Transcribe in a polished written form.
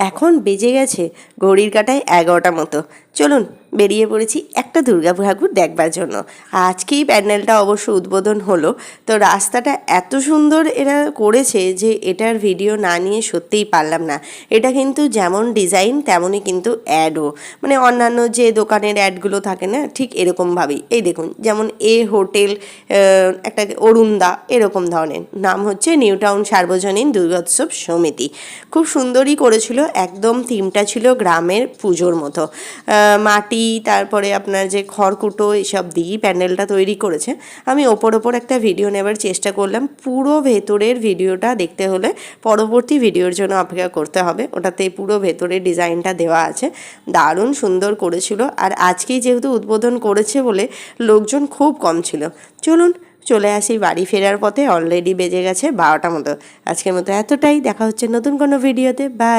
এখন বেজে গেছে ঘড়ির কাঁটায় 11টা মতো। চলুন বেরিয়ে পড়েছি একটা দুর্গা ঠাকুর দেখবার জন্য। আজকেই প্যান্ডেলটা অবশ্য উদ্বোধন হলো। তো রাস্তাটা এত সুন্দর এরা করেছে যে এটার ভিডিও না নিয়ে সত্যিই পারলাম না। এটা কিন্তু যেমন ডিজাইন তেমনই কিন্তু অ্যাডও, মানে অন্যান্য যে দোকানের অ্যাডগুলো থাকে না ঠিক এরকমভাবেই। এই দেখুন, যেমন হোটেল, একটা অরুণদা, এরকম ধরনের নাম হচ্ছে নিউ টাউন সার্বজনীন দুর্গোৎসব সমিতি। খুব সুন্দরই করেছিল, একদম থিমটা ছিল গ্রামের পুজোর মতো। মাটি, তারপরে আপনার যে খড়কুটো, এসব দিয়েই প্যান্ডেলটা তৈরি করেছে। আমি ওপর একটা ভিডিও নেবার চেষ্টা করলাম। পুরো ভেতরের ভিডিওটা দেখতে হলে পরবর্তী ভিডিওর জন্য অপেক্ষা করতে হবে, ওটাতে পুরো ভেতরের ডিজাইনটা দেওয়া আছে। দারুণ সুন্দর করেছিল। আর আজকেই যেহেতু উদ্বোধন করেছে বলে লোকজন খুব কম ছিল। চলুন চলে আসি বাড়ি ফেরার পথে। অলরেডি বেজে গেছে 12টা মতো। আজকের মতো এতটাই। দেখা হচ্ছে নতুন কোনো ভিডিওতে। বাই।